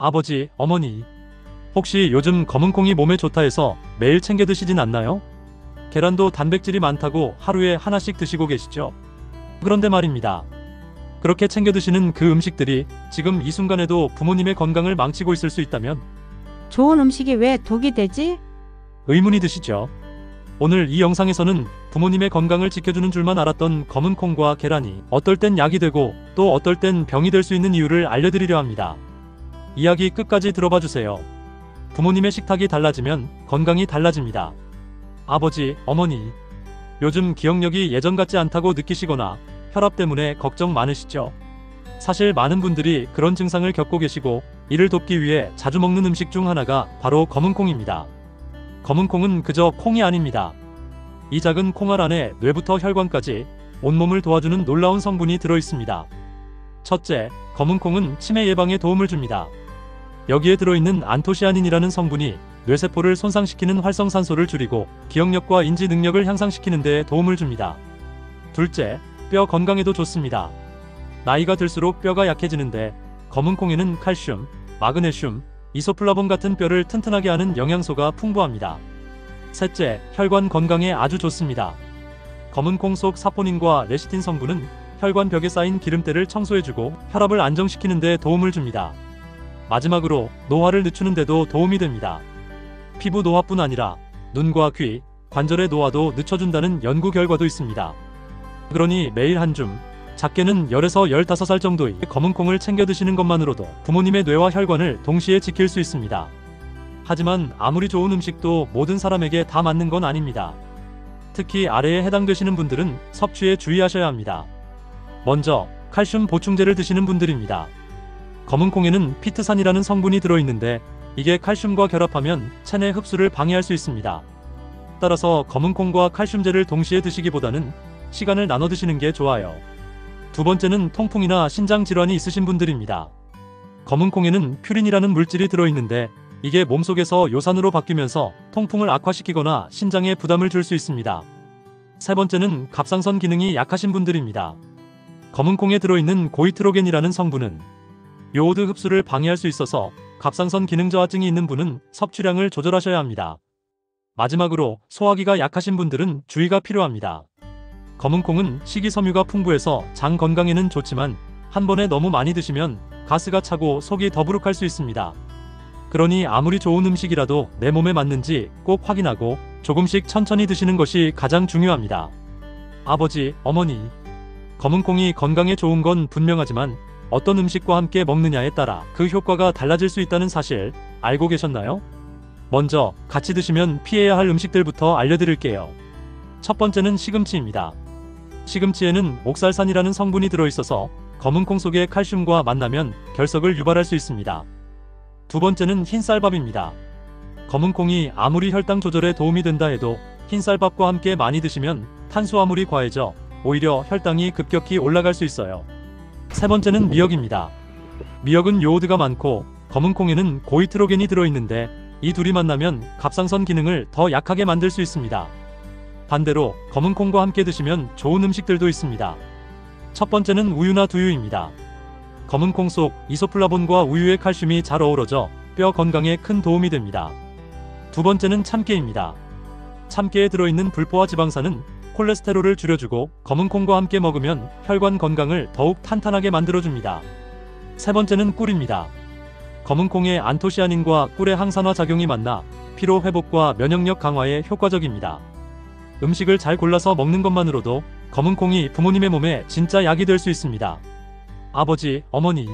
아버지, 어머니, 혹시 요즘 검은콩이 몸에 좋다 해서 매일 챙겨 드시진 않나요? 계란도 단백질이 많다고 하루에 하나씩 드시고 계시죠? 그런데 말입니다. 그렇게 챙겨 드시는 그 음식들이 지금 이 순간에도 부모님의 건강을 망치고 있을 수 있다면 좋은 음식이 왜 독이 되지? 의문이 드시죠? 오늘 이 영상에서는 부모님의 건강을 지켜주는 줄만 알았던 검은콩과 계란이 어떨 땐 약이 되고 또 어떨 땐 병이 될 수 있는 이유를 알려드리려 합니다. 이야기 끝까지 들어봐 주세요. 부모님의 식탁이 달라지면 건강이 달라집니다. 아버지, 어머니, 요즘 기억력이 예전 같지 않다고 느끼시거나 혈압 때문에 걱정 많으시죠? 사실 많은 분들이 그런 증상을 겪고 계시고 이를 돕기 위해 자주 먹는 음식 중 하나가 바로 검은콩입니다. 검은콩은 그저 콩이 아닙니다. 이 작은 콩알 안에 뇌부터 혈관까지 온몸을 도와주는 놀라운 성분이 들어있습니다. 첫째, 검은콩은 치매 예방에 도움을 줍니다. 여기에 들어있는 안토시아닌이라는 성분이 뇌세포를 손상시키는 활성산소를 줄이고 기억력과 인지 능력을 향상시키는 데 도움을 줍니다. 둘째, 뼈 건강에도 좋습니다. 나이가 들수록 뼈가 약해지는데 검은콩에는 칼슘, 마그네슘, 이소플라본 같은 뼈를 튼튼하게 하는 영양소가 풍부합니다. 셋째, 혈관 건강에 아주 좋습니다. 검은콩 속 사포닌과 레시틴 성분은 혈관벽에 쌓인 기름때를 청소해주고 혈압을 안정시키는 데 도움을 줍니다. 마지막으로 노화를 늦추는 데도 도움이 됩니다. 피부 노화뿐 아니라 눈과 귀, 관절의 노화도 늦춰준다는 연구 결과도 있습니다. 그러니 매일 한 줌, 작게는 10에서 15살 정도의 검은콩을 챙겨 드시는 것만으로도 부모님의 뇌와 혈관을 동시에 지킬 수 있습니다. 하지만 아무리 좋은 음식도 모든 사람에게 다 맞는 건 아닙니다. 특히 아래에 해당되시는 분들은 섭취에 주의하셔야 합니다. 먼저 칼슘 보충제를 드시는 분들입니다. 검은콩에는 피트산이라는 성분이 들어있는데 이게 칼슘과 결합하면 체내 흡수를 방해할 수 있습니다. 따라서 검은콩과 칼슘제를 동시에 드시기보다는 시간을 나눠 드시는 게 좋아요. 두 번째는 통풍이나 신장 질환이 있으신 분들입니다. 검은콩에는 퓨린이라는 물질이 들어있는데 이게 몸속에서 요산으로 바뀌면서 통풍을 악화시키거나 신장에 부담을 줄 수 있습니다. 세 번째는 갑상선 기능이 약하신 분들입니다. 검은콩에 들어있는 고이트로겐이라는 성분은 요오드 흡수를 방해할 수 있어서 갑상선 기능 저하증이 있는 분은 섭취량을 조절하셔야 합니다. 마지막으로 소화기가 약하신 분들은 주의가 필요합니다. 검은콩은 식이섬유가 풍부해서 장 건강에는 좋지만 한 번에 너무 많이 드시면 가스가 차고 속이 더부룩할 수 있습니다. 그러니 아무리 좋은 음식이라도 내 몸에 맞는지 꼭 확인하고 조금씩 천천히 드시는 것이 가장 중요합니다. 아버지, 어머니, 검은콩이 건강에 좋은 건 분명하지만 어떤 음식과 함께 먹느냐에 따라 그 효과가 달라질 수 있다는 사실 알고 계셨나요? 먼저 같이 드시면 피해야 할 음식들부터 알려드릴게요. 첫 번째는 시금치입니다. 시금치에는 옥살산이라는 성분이 들어있어서 검은콩 속의 칼슘과 만나면 결석을 유발할 수 있습니다. 두 번째는 흰쌀밥입니다. 검은콩이 아무리 혈당 조절에 도움이 된다 해도 흰쌀밥과 함께 많이 드시면 탄수화물이 과해져 오히려 혈당이 급격히 올라갈 수 있어요. 세 번째는 미역입니다. 미역은 요오드가 많고 검은콩에는 고이트로겐이 들어있는데 이 둘이 만나면 갑상선 기능을 더 약하게 만들 수 있습니다. 반대로 검은콩과 함께 드시면 좋은 음식들도 있습니다. 첫 번째는 우유나 두유입니다. 검은콩 속 이소플라본과 우유의 칼슘이 잘 어우러져 뼈 건강에 큰 도움이 됩니다. 두 번째는 참깨입니다. 참깨에 들어있는 불포화 지방산은 콜레스테롤을 줄여주고 검은콩과 함께 먹으면 혈관 건강을 더욱 탄탄하게 만들어줍니다. 세 번째는 꿀입니다. 검은콩의 안토시아닌과 꿀의 항산화 작용이 만나 피로 회복과 면역력 강화에 효과적입니다. 음식을 잘 골라서 먹는 것만으로도 검은콩이 부모님의 몸에 진짜 약이 될 수 있습니다. 아버지, 어머니,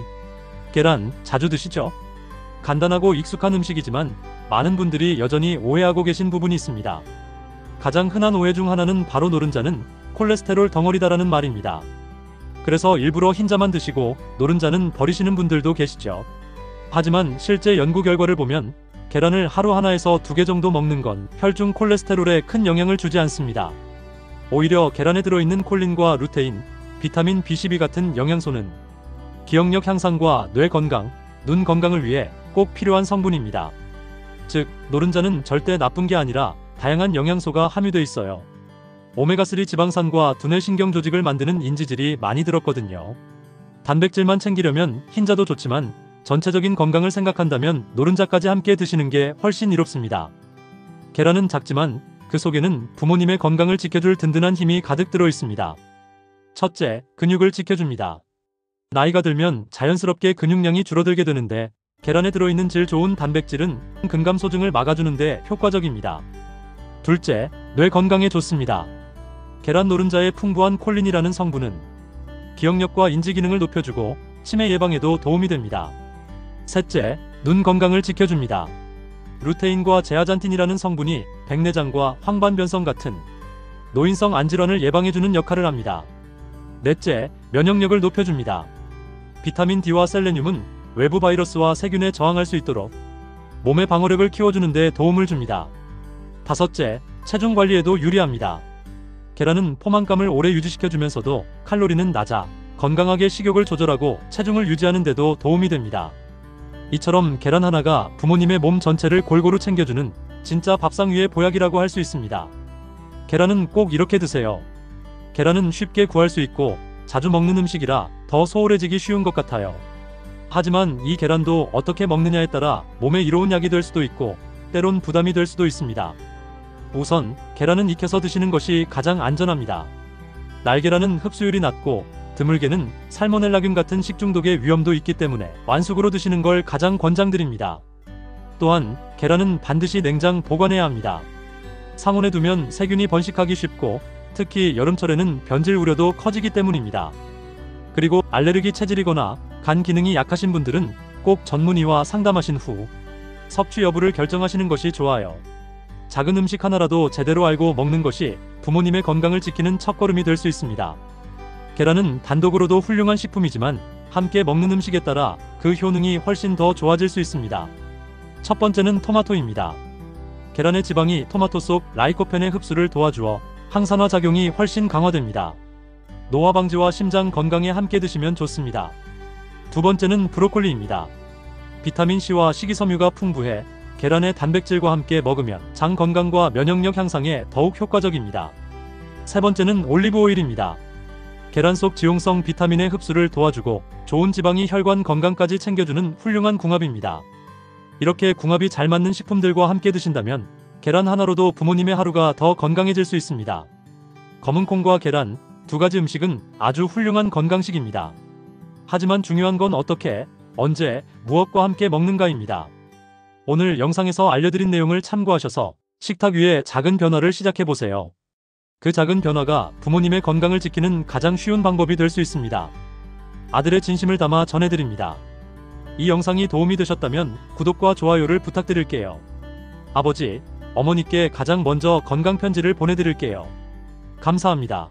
계란 자주 드시죠? 간단하고 익숙한 음식이지만 많은 분들이 여전히 오해하고 계신 부분이 있습니다. 가장 흔한 오해 중 하나는 바로 노른자는 콜레스테롤 덩어리다라는 말입니다. 그래서 일부러 흰자만 드시고 노른자는 버리시는 분들도 계시죠. 하지만 실제 연구 결과를 보면 계란을 하루 하나에서 2개 정도 먹는 건 혈중 콜레스테롤에 큰 영향을 주지 않습니다. 오히려 계란에 들어있는 콜린과 루테인, 비타민 B12 같은 영양소는 기억력 향상과 뇌 건강, 눈 건강을 위해 꼭 필요한 성분입니다. 즉, 노른자는 절대 나쁜 게 아니라 다양한 영양소가 함유돼 있어요. 오메가3 지방산과 두뇌 신경 조직을 만드는 인지질이 많이 들었거든요. 단백질만 챙기려면 흰자도 좋지만 전체적인 건강을 생각한다면 노른자까지 함께 드시는 게 훨씬 이롭습니다. 계란은 작지만 그 속에는 부모님의 건강을 지켜줄 든든한 힘이 가득 들어 있습니다. 첫째, 근육을 지켜줍니다. 나이가 들면 자연스럽게 근육량이 줄어들게 되는데 계란에 들어있는 질 좋은 단백질은 근감소증을 막아주는데 효과적입니다. 둘째, 뇌 건강에 좋습니다. 계란 노른자의 풍부한 콜린이라는 성분은 기억력과 인지 기능을 높여주고 치매 예방에도 도움이 됩니다. 셋째, 눈 건강을 지켜줍니다. 루테인과 제아잔틴이라는 성분이 백내장과 황반변성 같은 노인성 안질환을 예방해주는 역할을 합니다. 넷째, 면역력을 높여줍니다. 비타민 D와 셀레늄은 외부 바이러스와 세균에 저항할 수 있도록 몸의 방어력을 키워주는 데 도움을 줍니다. 다섯째, 체중 관리에도 유리합니다. 계란은 포만감을 오래 유지시켜주면서도 칼로리는 낮아 건강하게 식욕을 조절하고 체중을 유지하는 데도 도움이 됩니다. 이처럼 계란 하나가 부모님의 몸 전체를 골고루 챙겨주는 진짜 밥상 위의 보약이라고 할 수 있습니다. 계란은 꼭 이렇게 드세요. 계란은 쉽게 구할 수 있고 자주 먹는 음식이라 더 소홀해지기 쉬운 것 같아요. 하지만 이 계란도 어떻게 먹느냐에 따라 몸에 이로운 약이 될 수도 있고 때론 부담이 될 수도 있습니다. 우선 계란은 익혀서 드시는 것이 가장 안전합니다. 날계란은 흡수율이 낮고 드물게는 살모넬라균 같은 식중독의 위험도 있기 때문에 완숙으로 드시는 걸 가장 권장드립니다. 또한 계란은 반드시 냉장 보관해야 합니다. 상온에 두면 세균이 번식하기 쉽고 특히 여름철에는 변질 우려도 커지기 때문입니다. 그리고 알레르기 체질이거나 간 기능이 약하신 분들은 꼭 전문의와 상담하신 후 섭취 여부를 결정하시는 것이 좋아요. 작은 음식 하나라도 제대로 알고 먹는 것이 부모님의 건강을 지키는 첫걸음이 될 수 있습니다. 계란은 단독으로도 훌륭한 식품이지만 함께 먹는 음식에 따라 그 효능이 훨씬 더 좋아질 수 있습니다. 첫 번째는 토마토입니다. 계란의 지방이 토마토 속 라이코펜의 흡수를 도와주어 항산화 작용이 훨씬 강화됩니다. 노화 방지와 심장 건강에 함께 드시면 좋습니다. 두 번째는 브로콜리입니다. 비타민C와 식이섬유가 풍부해 계란의 단백질과 함께 먹으면 장 건강과 면역력 향상에 더욱 효과적입니다. 세 번째는 올리브 오일입니다. 계란 속 지용성 비타민의 흡수를 도와주고 좋은 지방이 혈관 건강까지 챙겨주는 훌륭한 궁합입니다. 이렇게 궁합이 잘 맞는 식품들과 함께 드신다면 계란 하나로도 부모님의 하루가 더 건강해질 수 있습니다. 검은콩과 계란 두 가지 음식은 아주 훌륭한 건강식입니다. 하지만 중요한 건 어떻게, 언제, 무엇과 함께 먹는가입니다. 오늘 영상에서 알려드린 내용을 참고하셔서 식탁 위에 작은 변화를 시작해보세요. 그 작은 변화가 부모님의 건강을 지키는 가장 쉬운 방법이 될 수 있습니다. 아들의 진심을 담아 전해드립니다. 이 영상이 도움이 되셨다면 구독과 좋아요를 부탁드릴게요. 아버지, 어머니께 가장 먼저 건강 편지를 보내드릴게요. 감사합니다.